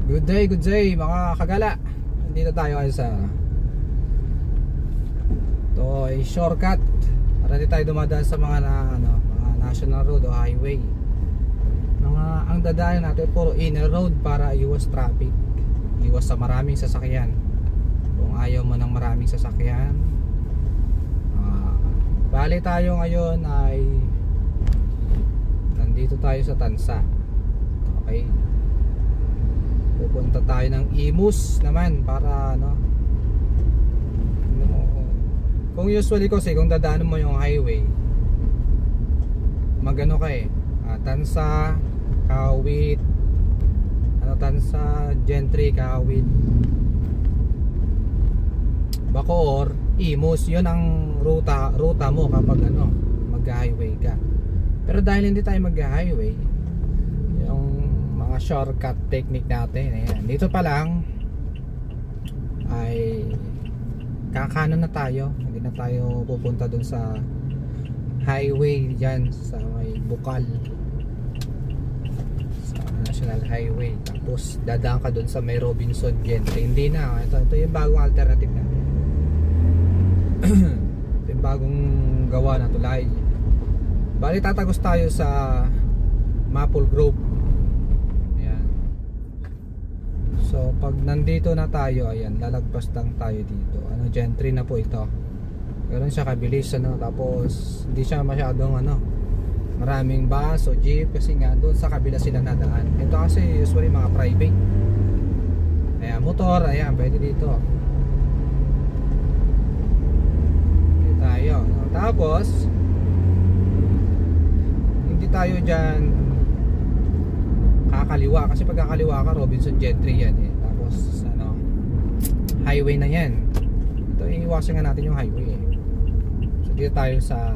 Good day mga kagala. Nandito tayo ay sa to ay shortcut para di tayo dumadaan sa mga mga national road o highway. Ang dadaanan natin puro inner road para iwas traffic, iwas sa maraming sasakyan. Kung ayaw mo ng maraming sasakyan, bali tayo ngayon ay nandito tayo sa Tansa. Okay, pupunta tayo ng Imus naman para kung usually kasi kung dadaanan mo yung highway, magano ka Tansa, Kawit, Tansa, Gentry, Kawit, Bacoor, Imus, yun ang ruta mo kapag mag-highway ka. Pero dahil hindi tayo mag-highway, yung mga shortcut technique natin, ayan, dito pa lang ay kakanan na tayo, hindi na tayo pupunta dun sa highway dyan sa may Bukal, sa National Highway, tapos dadaan ka dun sa may Robinson Gentry. Hindi na, ito yung bagong alternative natin. Ito yung bagong gawa na tulay. Bali tatagos tayo sa Maple Grove. Ayan. So pag nandito na tayo, ayan, lalagpas lang tayo dito. Gentry na po ito. Ganoon siya kabilis, tapos hindi siya masyadong maraming bus o jeep kasi nga doon sa kabila sila nadaan. Ito kasi usually mga private. Ayan, motor, ayan, pwede dito. Dito tayo. Tapos hindi tayo dyan kakaliwa, kasi pag kakaliwa ka Robinson Gentry yan tapos highway na yan. Ito, iiwasan nga natin yung highway So dito tayo sa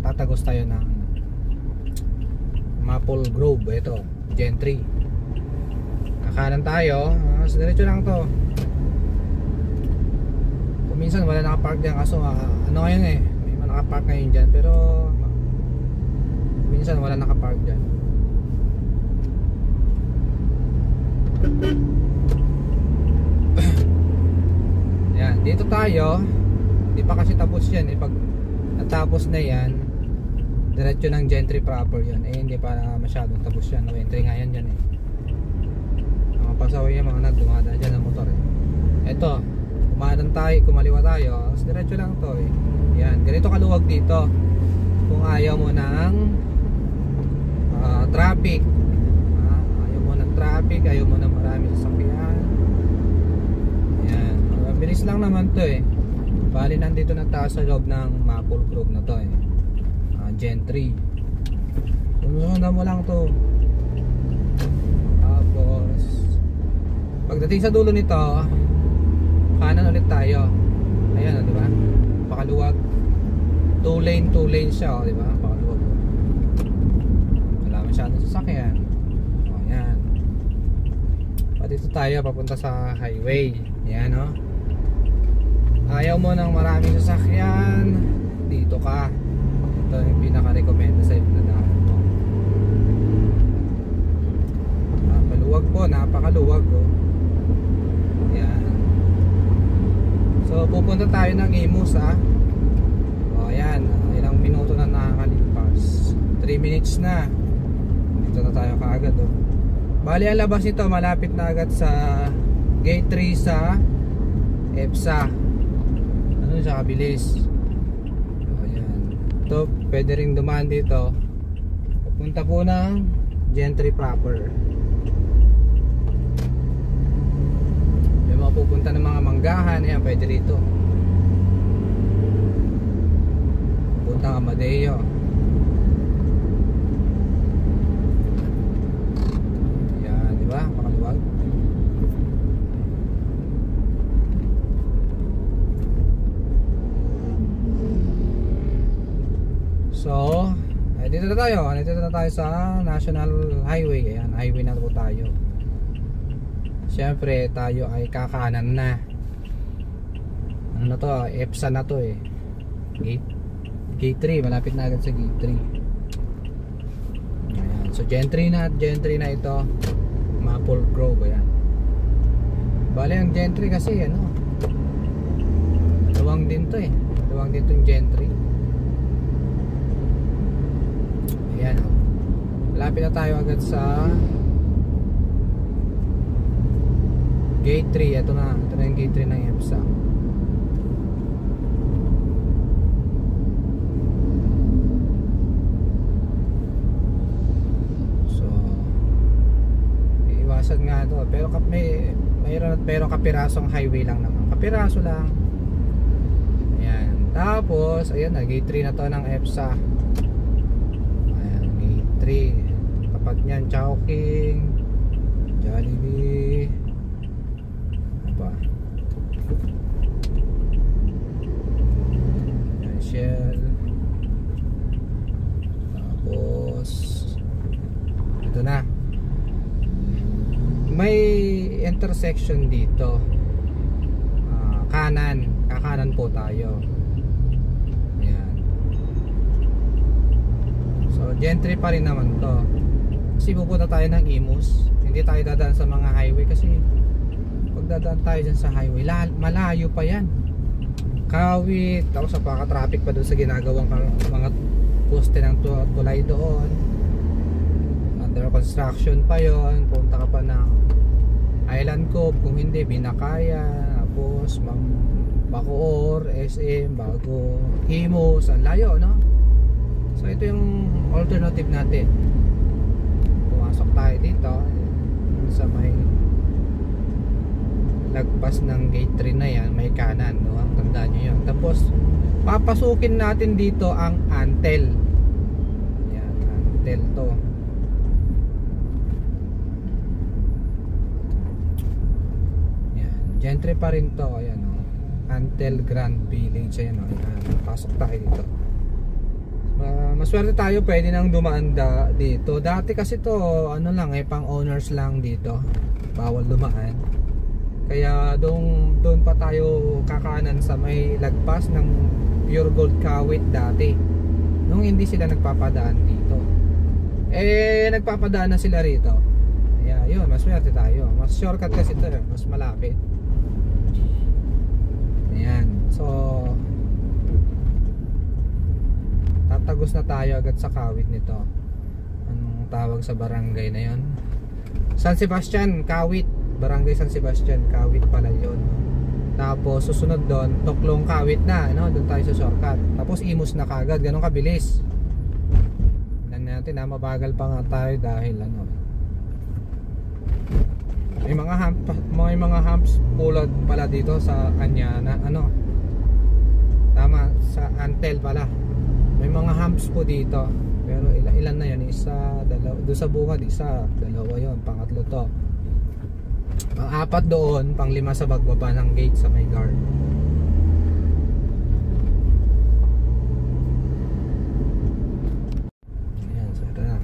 tatagos tayo ng Maple Grove. Ito, Gentry. Kakanan tayo, so diretso lang to. Kung minsan wala nakapark dyan, kaso ngayon may mga nakapark ngayon dyan, pero minsan wala nakapark dyan. Yan, dito tayo. Hindi pa kasi tapos yan pag natapos na yan, diretso ng Gentry proper yun. Hindi pa masyadong tapos yan. Entry nga yan dyan mga pasaway yan, mga nagdumada dyan ng motor Ito, kumaliwa tayo, so diretso lang to Yan, ganito kaluwag dito kung ayaw mo ng traffic. Ayaw mo ng traffic, ayaw mo ng maraming sasakyan. Yan, mabilis lang naman to Bali nandito na tayo sa loob ng Maple Grove na to Gentry. Sumunod mo lang to. Tapos pagdating sa dulo nito, kanan ulit tayo. Ayan, di ba? Pakaluwag. 2 lane siya, di ba? Pakaluwag. Wala masyadong sasakyan. Ayan. Dito tayo papunta sa highway. Ayan, ayaw mo ng maraming sasakyan, dito ka. Ito yung pinaka-recommenda sa daan mo. Napakaluwag po, napakaluwag Ayan. So pupunta tayo ng Imus ayan, ilang minuto na nakakalipas, 3 minutes na. Dito na tayo kaagad Bali ang labas nito malapit na agad sa gate 3 sa EPSA. Siya kabilis. Ayan. Ito, pwede rin dumaan dito. Pupunta po ng Gentry proper. May mga pupunta ng mga manggahan, ayan, pwede rito. Pupunta ng Amadeo. Ayan, di ba? Pakaluwag. So, dito na tayo sa National Highway. Ayan, highway na po tayo. Siyempre, tayo ay kakanan na. EPSA na to Gate 3, malapit na agad sa Gate 3. Ayan, so Gentry na ito, Maple Grove. Ayan. Bale ang Gentry kasi ano, maluwang din to eh. Maluwang din to yung Gentry. Ayan o. Malapit na tayo agad sa Gate 3. Ito na yung Gate 3 ng EPSA. So iiwasan nga ito. Pero mayroon kapirasong highway lang naman. Kapiraso lang. Ayan. Tapos ayan na, Gate 3 na to ng EPSA. Ayan, Gate 3. Tapat niyan Chowking, Jollibee, Shell. Tapos ito na, may intersection dito, kakanan po tayo. Ayan. So Gentry pa rin naman to, kasi pupunta tayo ng Imus. Hindi tayo dadaan sa mga highway, kasi pag dadaan tayo dyan sa highway malayo pa yan. Kawit, tapos napaka-traffic pa doon sa ginagawang mga poste ng tulay doon. Under construction pa yon. Punta ka pa ng Island Cove, kung hindi Binakaya, tapos Bacoor, SM, bago Imus. Ang layo, no? So ito yung alternative natin. Pumasok tayo dito sa may lagpas ng Gate 3 na yan, may kanan, no? Tandaan nyo yun. Tapos papasukin natin dito ang Antel. Yan, Antel to. Yan, Gentry pa rin to. Ayan, no? Antel Grand Village. Ayan, no? Ayan, pasok tayo dito. Maswerte tayo, pwede nang dumaan dito. Dati kasi to ano lang pang owners lang dito, bawal dumaan. Kaya doon pa tayo kakanan sa may lagpas ng Pure Gold Kawit dati, nung hindi sila nagpapadaan dito. Nagpapadaan na sila rito. Kaya yun, maswerte tayo. Mas shortcut kasi ito, mas malapit. Ayan. So tatagos na tayo agad sa Kawit nito. Anong tawag sa barangay na yon? San Sebastian, Kawit. Barangay San Sebastian, Kawit pala yun. Tapos susunod doon, Toklong Kawit na, no? Doon tayo sa shortcut. Tapos Imus na kagad, ganun kabilis. Tingnan natin, mabagal pa nga tayo dahil ano, may mga humps pulad pala dito sa Anyana, ano? Tama, sa Antel pala. May mga humps po dito. Pero ilan na yun? Isa, dalawa. Doon sa bungad, isa, dalawa yun. Pangatlo to. Pang-apat doon, pang-5 sa bagbaba ng gate sa may guard. Ayan, so ito na.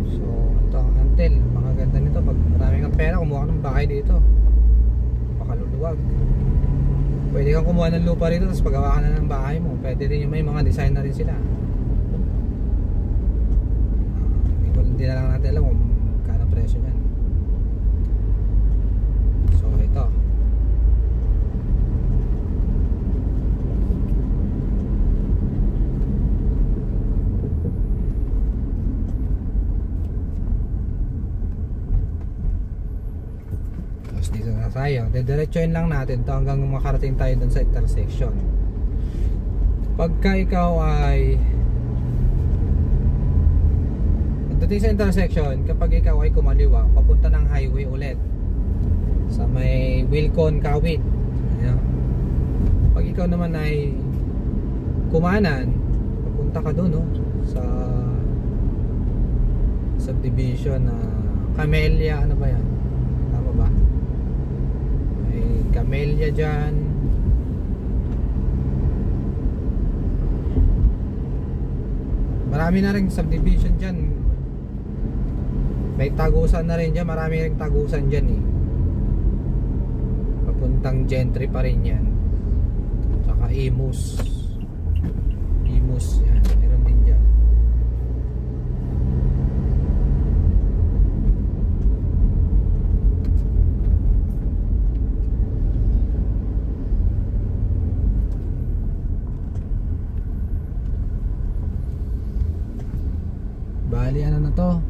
So ito ang Antel. Makaganda nito. Pag marami kang pera, kumuha ka ng bahay dito. Pakaluluwag. Pwede kang kumuha ng lupa rito, tapos pagawa ka na ng bahay mo. Pwede rin yung may mga design na rin sila. Hindi na lang natin alam kung kano presyo yan. So ito, tapos dito na tayo. Didiretsuin lang natin to hanggang makarating tayo dun sa intersection. Pagka ikaw ay dating sa intersection, kapag ikaw ay kumaliwa papunta ng highway ulit sa may Wilcon Kawit. Ayan. Pag ikaw naman ay kumanan, papunta ka doon, no? Sa subdivision na Camellia, ano ba yan? Tama ba? May Camellia dyan. Marami na rin subdivision dyan. May tagusan na rin dyan. Marami rin tagusan dyan eh. Papuntang Gentry pa rin yan. Saka Imus. Imus yan. Meron din dyan. Bali ano na to,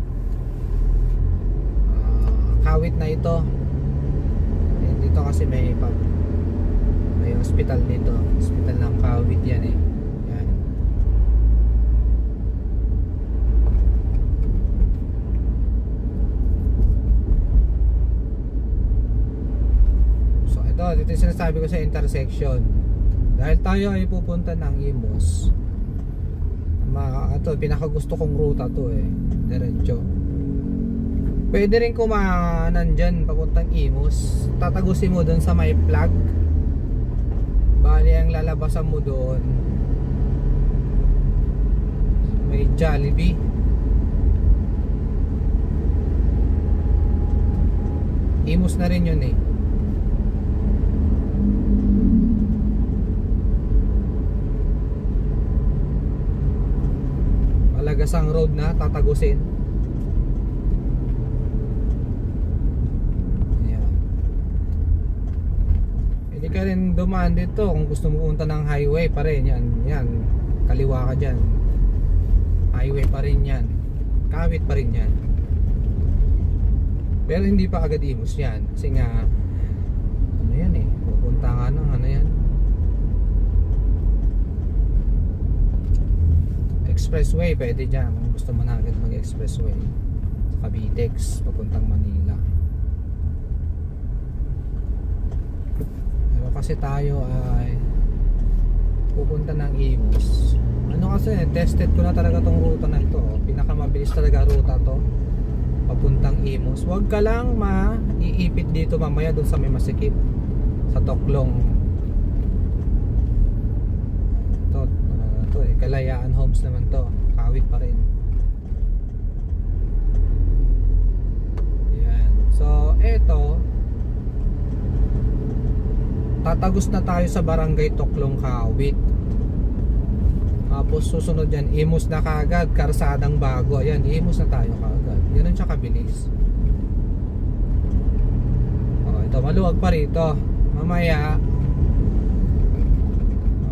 Kawit na ito. Dito kasi may hospital dito, hospital ng Kawit yan eh. Yan. So ito yung sinasabi ko sa intersection. Dahil tayo ay pupunta ng Imus, ito pinakagusto kong ruta to eh, diretso. Pwede rin kumanan dyan papuntang Imus, tatagusin mo doon sa may plug. Bali ang lalabasan mo doon may Jollibee. Imus na rin yun eh. Malagasang road na tatagusin. Ayan. Pwede ka rin dumaan dito kung gusto mo pumunta ng highway pa rin. Yan, kaliwa ka dyan, highway pa rin yan, Kawit pa rin yan. Pero hindi pa agad Imus yan kasi nga ano yan eh, pupunta nga ng ano yan, expressway. Pwede dyan kung gusto mo na agad mag expressway sa Cavitex papuntang Manila. Pero kasi tayo ay pupunta ng Imus, ano kasi tested ko na talaga tong ruta na ito. Pinakamabilis talaga ruta to papuntang Imus. Huwag ka lang maiipit dito mamaya doon sa may masikip sa Toklong. Kalayaan Homes naman to, Kawit pa rin. Ayan. So eto, tatagos na tayo sa barangay Toklong, Kawit. Tapos susunod yan Imus na kaagad, Karsadang Bago. Ayan, Imus na tayo kaagad. Ganun siya kabilis. Ito maluwag pa rito. Mamaya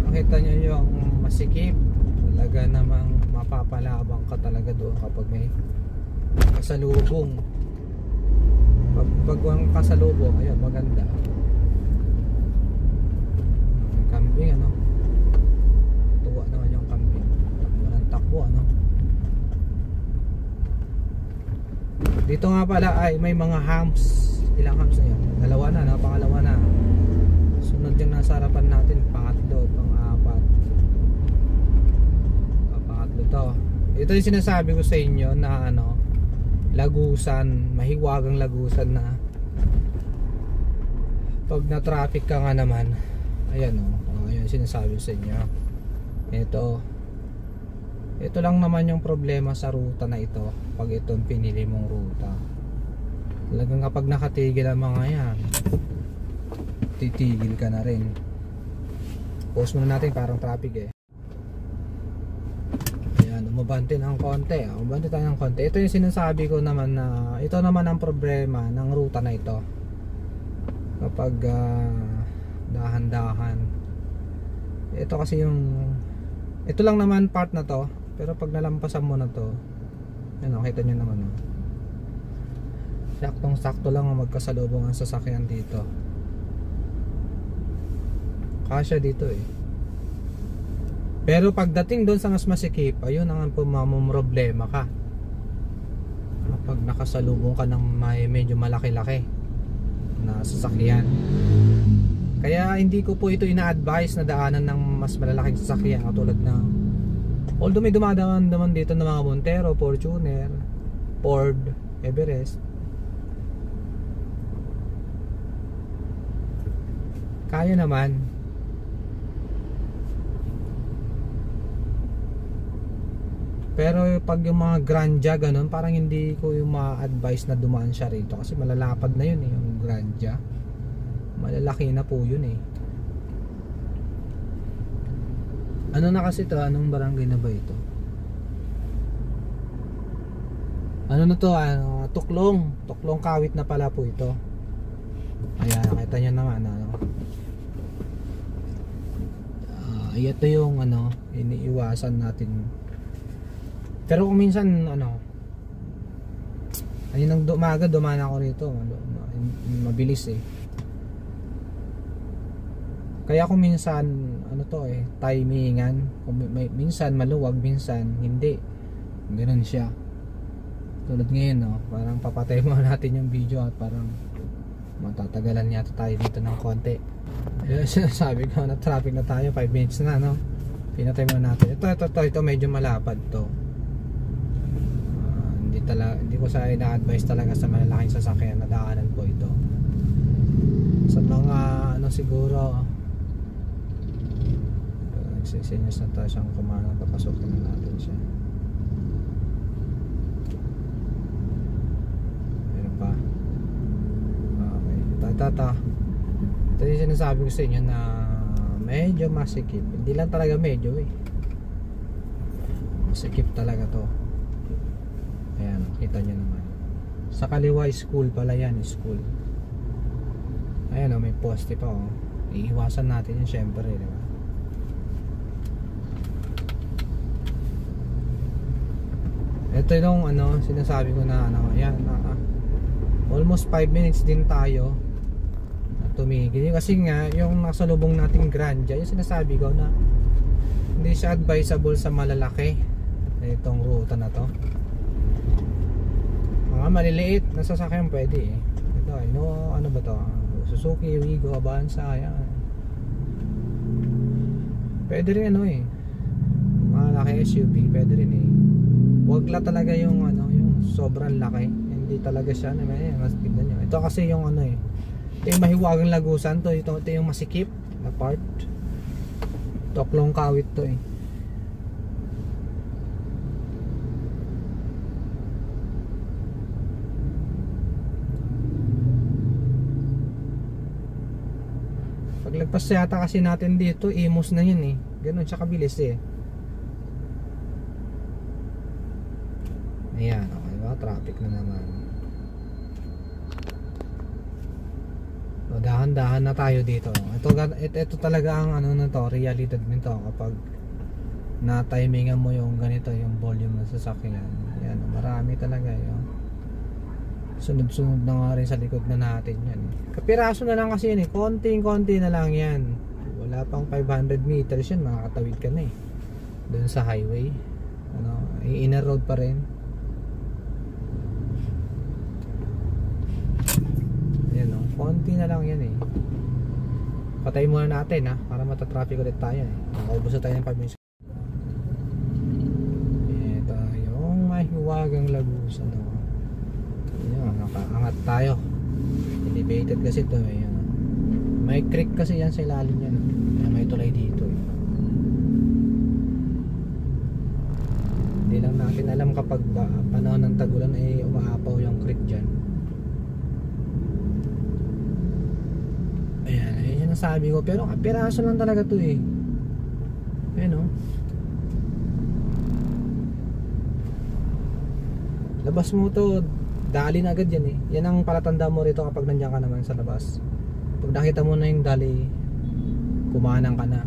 makita nyo yung masikip. Talaga namang mapapalabang ka talaga doon kapag may kasalubong. Pag walang kasalubong, ayun, maganda. Camping ano, tuwa naman yung camping. Walang takbo ano. Dito nga pala ay may mga humps. Ilang humps na yun? Dalawa na, pangalawa na. Sunod yung nasa harapan natin, pangatlo, pang-apat. Ito yung sinasabi ko sa inyo na ano, lagusan, mahiwagang lagusan na pag na traffic ka nga naman. Ayan ayan sinasabi ko sa inyo. Ito lang naman yung problema sa ruta na ito. Pag itong pinili mong ruta, talagang kapag nakatigil ang mga yan, titigil ka na rin. Pause muna natin, parang traffic eh. Umabante ng konti, umabante tayo ng konti. Ito yung sinasabi ko naman na ito naman ang problema ng ruta na ito kapag dahan-dahan. Ito kasi ito lang naman part na to, pero pag nalampasan mo na to, yun, kita nyo naman saktong sakto lang ang magkasalubong ang sasakyan dito. Kasya dito eh. Pero pagdating doon sa mas masikip, ayun ang problema ka kapag nakasalubong ka ng medyo malaki-laki na sasakyan. Kaya hindi ko po ito ina-advise na daanan ng mas malalaking sasakyan katulad ng, although may dumadaan naman dito ng mga Montero, Fortuner, Ford, Everest, kaya naman. Pero pag yung mga Grandja ganun, parang hindi ko yung ma-advise na dumaan siya rito kasi malalapad na yun eh, yung Grandja. Malalaki na po yun eh. Ano na kasi to? Anong barangay na ba ito? Ano na to? Toklong Kawit na pala po ito. Ayan, nakita nyo naman ito yung iniiwasan natin Pero kung minsan ano, ayun ang umaga dumaan ako rito, mabilis eh. Kaya kung minsan ano to eh, timingan, kung minsan maluwag, minsan hindi. Ganoon siya. Tulad ngayon no, parang papatay mo natin yung video at parang matatagalan yata tayo dito ng konti. Ayun, sinasabi ko na traffic na tayo, 5 minutes na no. Pinatay mo natin. Ito medyo malapad to. Hindi ko sa ina-advise talaga sa malalaking sasakyan na daanan po ito. Sa mga ano siguro nagsisinyas na tayo siyang kumanang, papasokin na natin siya. Meron pa. Okay, ito yung sinasabi ko sa inyo na medyo masikip. Hindi lang talaga medyo eh, masikip talaga to. Ayan, kita nyo naman. Sa kaliwa school pala yan, school. Ayan o, may poste pa o. Iiwasan natin yun syempre, di ba? Ito yung ano, sinasabi ko na ano, ayan, almost 5 minutes din tayo tumigil. Kasi nga, yung nasa lubong nating Grandia, yung sinasabi ko na hindi siya advisable sa malalaki itong ruta na to. Mga maliliit na sasakyan pwede eh. Ito ay no, ano ba to? Suzuki, Wigo, Avanza, ayan. Pwede rin ano eh, malaki SUV, pwede rin eh. Wag la talaga yung ano, yung sobrang laki. Hindi talaga siya na mas tignan nyo. Ito kasi yung ano eh, ito yung mahiwagang lagusan to. Ito yung masikip na part. Toklong kawit to eh. Paglagpas yata kasi natin dito, Imus na yun eh. Ganun siya kabilis eh. Ayan, okay ba? Traffic na naman. So, dahan-dahan na tayo dito. Ito talaga ang ano na to, realidad nito kapag na-timingan mo yung ganito, yung volume ng sasakyan. Ayan, marami talaga yun. Sunod-sunod na nga rin sa likod na natin yan. Kapiraso na lang kasi yan eh. Konting-konti na lang yan. Wala pang 500 meters yan, makakatawid ka na eh. Doon sa highway. Ano, inner road pa rin. Ayan o, konti na lang yan eh. Patay muna natin ha, para matatraffic ulit tayo eh. Nakaubos na tayo ng 5 minutes. Ito yung mahiwagang lagusan o. Ayan, nakaangat tayo. Elevated kasi ito eh. May creek kasi yan sa ilalim yan. Ayan, may tulay dito eh. Hindi lang natin alam kapag panahon ng tagulan ay umaapaw yung creek dyan. Ayan, ayun yung nasabi ko. Pero kapiraso lang talaga to eh. Ayan o. Labas mo to, dali na agad yan eh. Yan ang palatanda mo rito kapag nandiyan ka naman sa labas. Pag nakita mo na yung dali, kumanang ka na.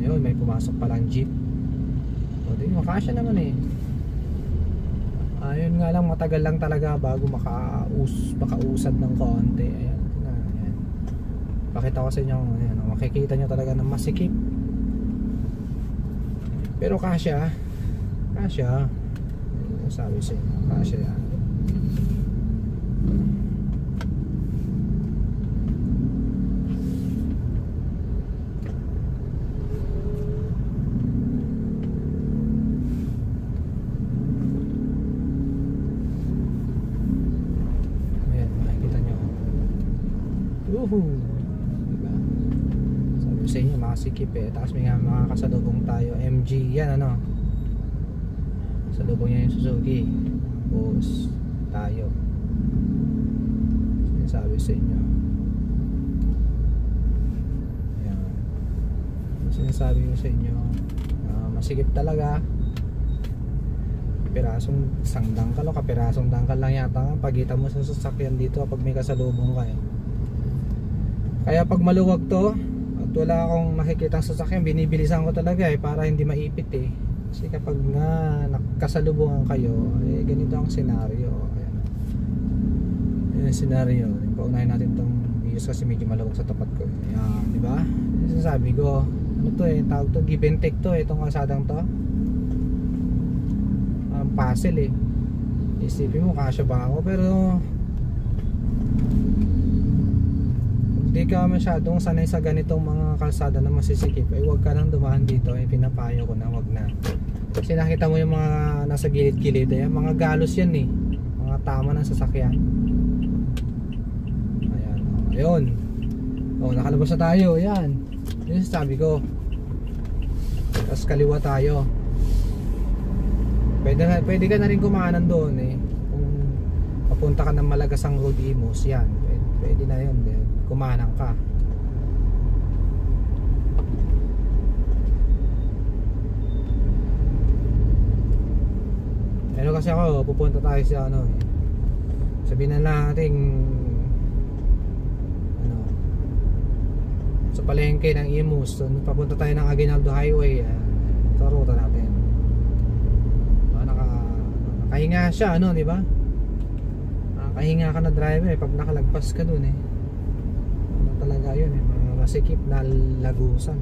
Ayun, may pumasok palang jeep. O di, makasya naman eh. Ayun nga lang, matagal lang talaga bago makausad ng konti. Ayan, ayan. Pakita ko sa inyo, ayan, makikita nyo talaga na masikip. Pero kasya, sabi sa inyo, kasya yan. Ayan, makikita nyo. Woohoo! Diba? Sabi sa inyo, makasikip eh. Tapos may makakasalubong tayo. MG, yan ano. Salubong niya yung Suzuki. Tapos tayo. Sinasabi sa inyo. Ayan. Sinasabi ko sa inyo, masikip talaga. Kapirasong isang dangkal o kapirasong dangkal lang yata ang pagitan mo sa sasakyan dito kapag may kasalubong kayo. Kaya pag maluwag to at wala akong makikitang sasakyan, binibilisan ko talaga para hindi maipit kasi kapag nga nakasalubungan kayo ganito ang senaryo. Ayan. Yan ang senaryo. Paunahin natin tong videos kasi medyo maluwag sa tapat ko. Ayan, diba? Sinasabi ko, ano to tawag to, give and take to itong kalsadang to. Puzzle isipin mo kasya ba ako, pero hindi ka masyadong sanay sa ganitong mga kalsada na masisikip huwag ka nang dumaan dito. Pinapayo ko na wag na, kasi nakita mo yung mga nasa gilid-gilid mga galos yan mga tama ng sasakyan. Ayan, ayun, nakalabas na tayo. Ayan, yun sabi ko, tapos kaliwa tayo. Pwede ka na rin kumanan doon kung papunta ka ng Malagasang Road Imus. Yan, pwede na yun, kumanan ka. Pero kasi ako pupunta tayo sa sabihin na natin sa palengke ng Imus. So, papunta tayo ng Aguinaldo Highway sa ruta natin. Nakahinga siya, di ba? Nakahinga ka na driver pag nakalagpas ka dun talaga yun mga masikip na lagusan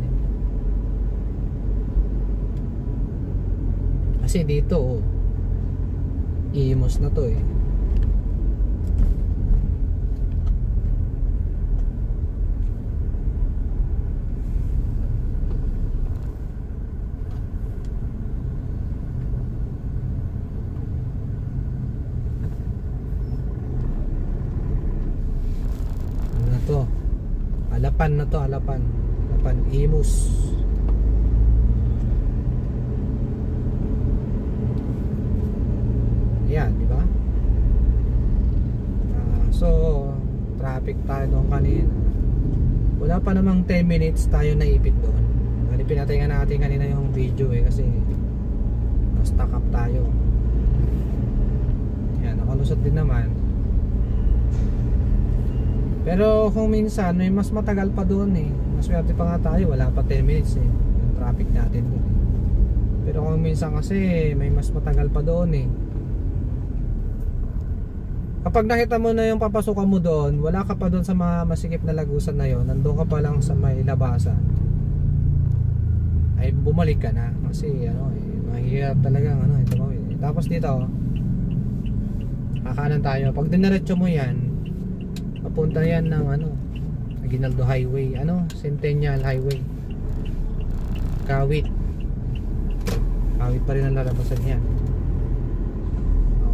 kasi dito Imus na to Alapan Imus. Ayan, di ba? So traffic tayo doon kanina. Wala pa namang 10 minutes tayo naipit doon. Pinatay nga natin kanina yung video kasi na-stuck up tayo. Ayan, nakalusot din naman. Pero kung minsan may mas matagal pa doon maswerte pa nga tayo, wala pa 10 minutes yung traffic natin doon pero kung minsan kasi may mas matagal pa doon kapag nakita mo na yung papasukan mo doon, wala ka pa doon sa mga masikip na lagusan na yon, nandoon ka pa lang sa may labasan, ay bumalik ka na kasi mahirap talaga ito mo tapos dito kakanan tayo, pag diniretso mo yan papunta yan ng Aguinaldo Highway, Centennial Highway, Kawit pa rin ang lalabasan yan.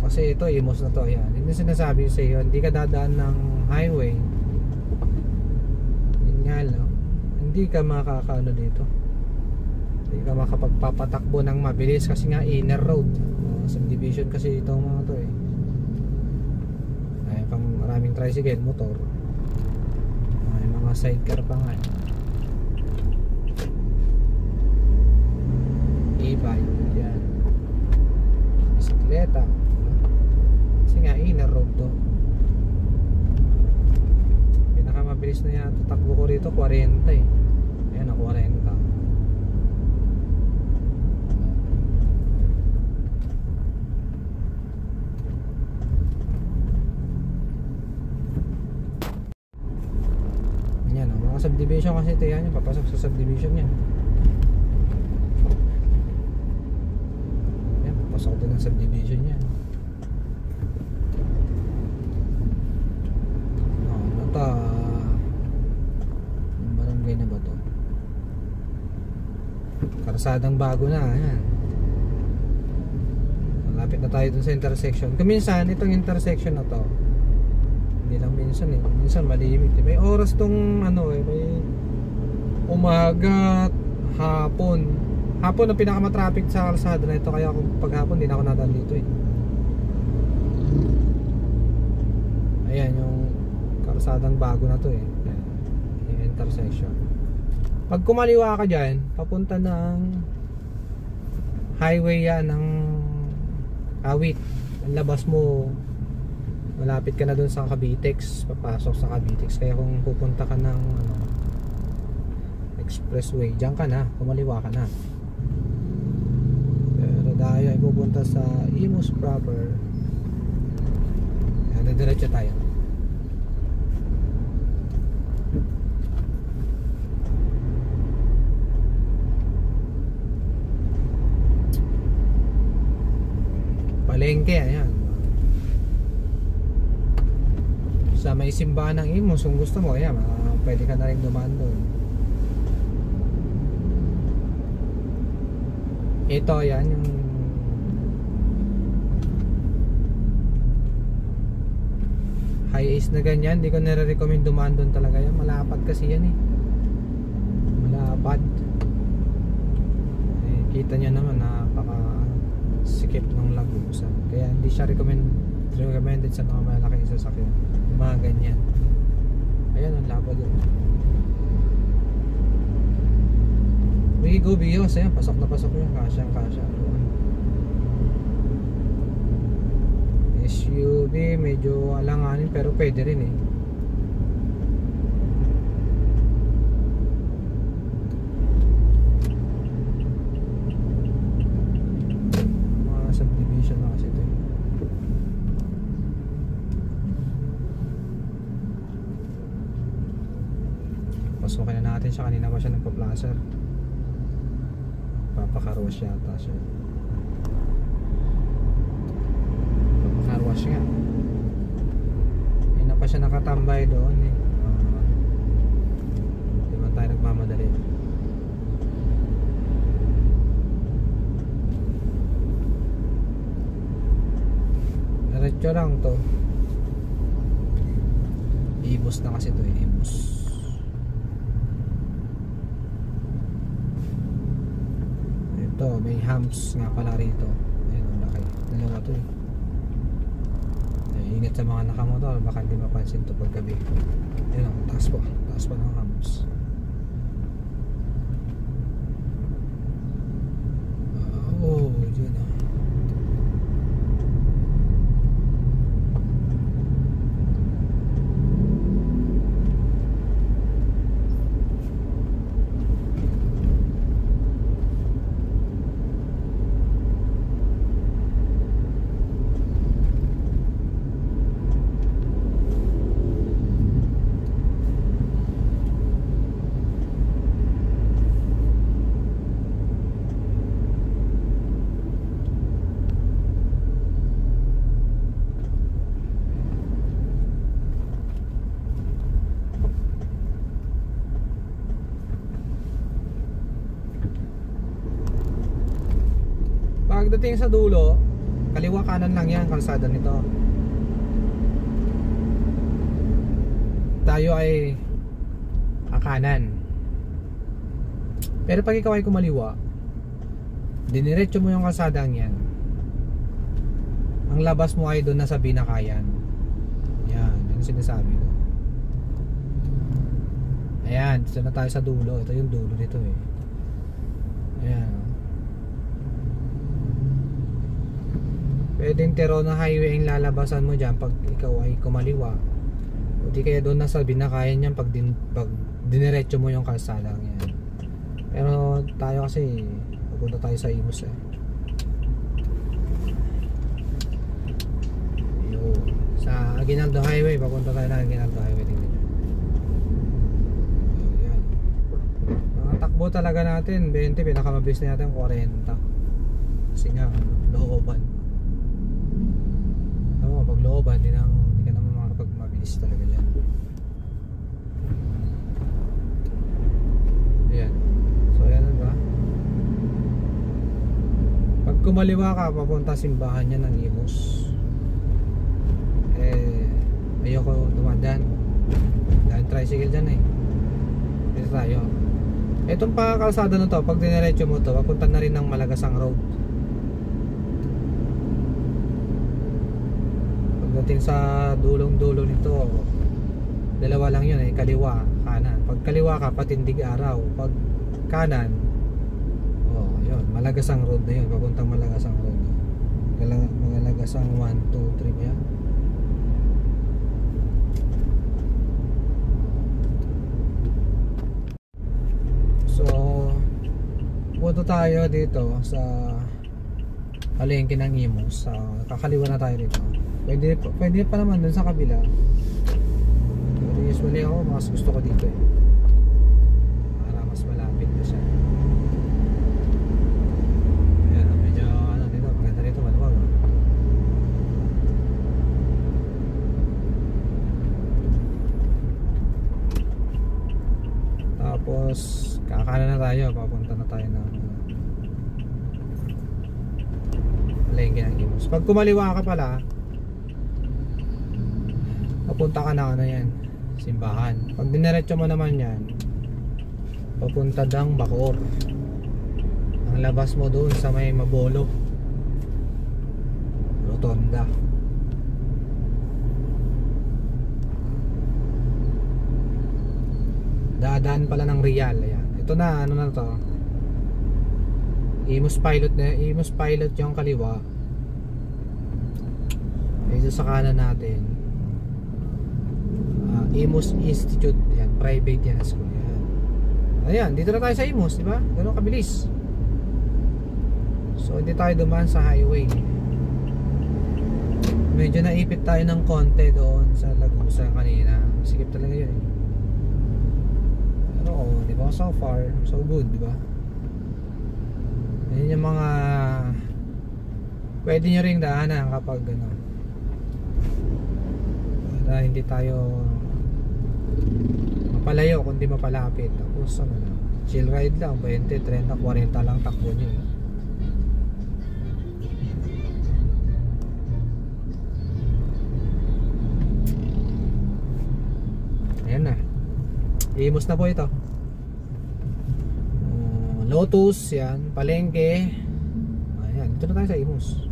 Kasi ito Imus na to. Yan, hindi sinasabi sa iyo, hindi ka dadaan ng highway, yun nga lang, hindi ka makakaano dito, hindi ka makapagpapatakbo ng mabilis kasi nga inner road, subdivision kasi itong mga to pang maraming tricycle, motor, may mga sidecar pa nga e-bike, yan, bisikleta kasi nga inner road to. Pinakamabilis na yan tatakbo ko rito 40 ayan na 40. Subdivision kasi ito yan, papasok sa subdivision yan. Yan, papasok din ng subdivision yan. Barangay na ba to? Karsadang bago na yan. Malapit na tayo dun sa intersection. Kuminsan itong intersection na to, hindi lang minsan minsan malimit may oras tong may umaga at hapon ang pinakamatraffic sa kalsada na ito, kaya kung paghapon hindi na ako nadaan dito ayan yung kalsadang bago na to yung intersection. Pag kumaliwa ka dyan papunta ng highway yan ng Awit, ang labas mo malapit ka na dun sa Cavitex, papasok sa Cavitex. Kaya kung pupunta ka ng expressway, diyan ka na, kumaliwa ka na. Pero tayo ay pupunta sa Imus proper. Kaya diretso tayo. Palengke, ayan. Sa may simbahan ng Imus, kung gusto mo, ayan, pwede ka na rin dumaan doon. Ito, ayan, yung high ace na ganyan, di ko nare-recommend dumaan doon talaga yan. Malapad kasi yan eh. Malapad. Eh, kita nyo naman, napaka sikip ng Lagusan. Kaya hindi siya recommended sa mga malaking sasakyan. Yung mga ganyan. Ayan, ang lapad doon. Wigo Bios, ayan, pasok na pasok yun. Kasya. SUV, medyo alanganin pero pwede rin eh. Mga subdivision na kasi ito eh. Pasukin na natin siya, kanina pa siya nagpa-placer. Papakarwash yata siya. Papakarwash nga. Hindi na pa siya nakatambay doon eh. Hindi man tayo nagmamadali. Diretso lang to. Ibus na kasi to eh. Ibus. Ito, may humps nga pala rito. Ayun, ang laki. Dalawa to eh. Ingat sa mga nakamotor, baka hindi mapansin to paggabi. Ayun, taas pa ng humps. Yun oh. Pagdating sa dulo, kaliwa kanan lang yan, kalsada nito. Tayo ay kanan. Pero pag ikaw ay kumaliwa, diniretso mo yung kalsadang yan, ang labas mo ay doon na sa Binakayan. Yan, yun ang sinasabi ko. Ayan, dito na tayo sa dulo. Ito yung dulo nito eh. Ayan. Pwedeng Terona Highway ang lalabasan mo dyan pag ikaw ay kumaliwa. O di kaya doon na sa Binakayan yan pag diniretso mo yung kalsadang yan. Pero tayo kasi pupunta tayo sa Imus eh. Yun. Sa Aguinaldo Highway, papunta tayo na Aguinaldo Highway. Tingnan nyo. Yan. Mga takbo talaga natin 20, pinakamabilis na natin 40. Kasi nga looban. Pag looban, hindi ka naman makapagmabilis talaga dyan. Ayan. So ayan ba? Pag kumaliwa ka, papunta simbahan niya ng Imus. Ayoko dumadaan. Dahil tricycle dyan eh. Dito tayo. Itong kalsada na to, pag diniretso mo to, papunta na rin ng Malagasang Road. Pagdating sa dulong-dulo nito, dalawa lang yun eh, kaliwa, kanan. Pag kaliwa ka, patindig araw. Pag kanan, yun, Malagasang Road na yun, papuntang Malagasang Road. Malagasang 1, 2, 3 ba yan? pupunta tayo dito sa palengke ng Imus. Kakaliwa na tayo dito. Pwede pa naman dun sa kabila. Pero usually ako mas gusto ko dito eh, para mas malapit na siya. Ayan, medyo ano dito, maganda dito, maluwag. Tapos kakanan na tayo, papunta na tayo ng palengke ng Imus. Pag kumaliwa ka pala, papunta ka na ano yan, simbahan. Pag diniretso mo naman yan, papunta ng Bacoor. Ang labas mo doon sa may Mabolo Rotonda. Dadaan pala ng Real. Ayan. Ito na, ano na to, Imus Pilot na, Imus Pilot yung kaliwa. Ito sa kanan natin, Imus Institute. Yan, private yan na school. Yan. Ayan, dito na tayo sa Imus, di ba? Ganun kabilis. So hindi tayo dumaan sa highway. Medyo naipit tayo ng konti doon sa Lagusa kanina. Sikip talaga yun eh. Pero di ba, so far so good, di ba? Yan yung mga pwede nyo ring daanan kapag ano, para hindi tayo mapalayo kundi mapalapit. Tapos ano lang, chill ride lang, 20, 30, 40 lang takbo nyo. Ayan na, Imus na po ito. Lotus, yan, palengke. Ayan, dito na tayo sa Imus.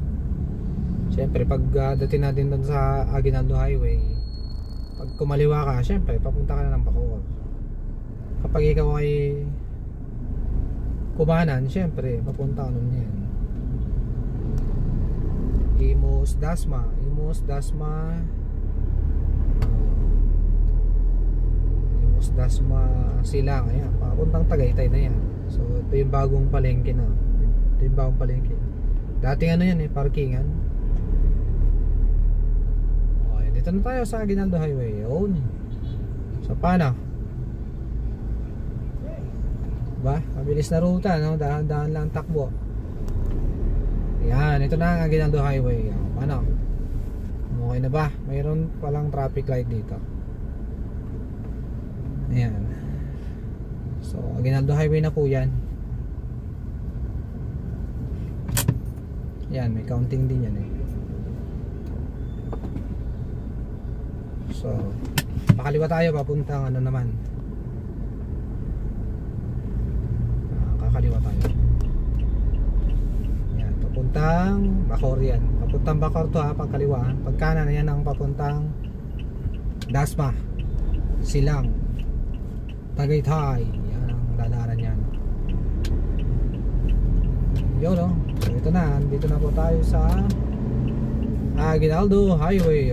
Siyempre pag dating natin doon sa Aguinaldo Highway, pag kumaliwa ka, siyempre papunta ka na ng Bacoor. Kapag ikaw ay kumanan, siyempre papunta ka nun yan. Imus Dasma, Imus Dasma, Imus Dasma Silang. Ayan, papuntang Tagaytay na yan. So ito yung bagong palengke na. Ito yung bagong palengke. Dating ano yan eh, parkingan. Okay, dito na tayo sa Aguinaldo Highway. Yun. So paano? Diba? Mabilis na ruta, no? Dahan-dahan lang takbo. Yan, ito na ang Aguinaldo Highway. Paano? Okay na ba? Mayroon palang traffic light dito. Ayan. So Aguinaldo Highway na po yan. Yan, may counting din yan eh. So pakaliwa tayo, papuntang ano naman, kakaliwa tayo. Yan, papuntang Bacoor yan. Papuntang Bacoor to ha, pagkaliwa. Pagkanan na yan ang papuntang Dasma Silang, Tagaytay. Lalaran yan. Yun no. So ito na, dito na po tayo sa Aguinaldo Highway.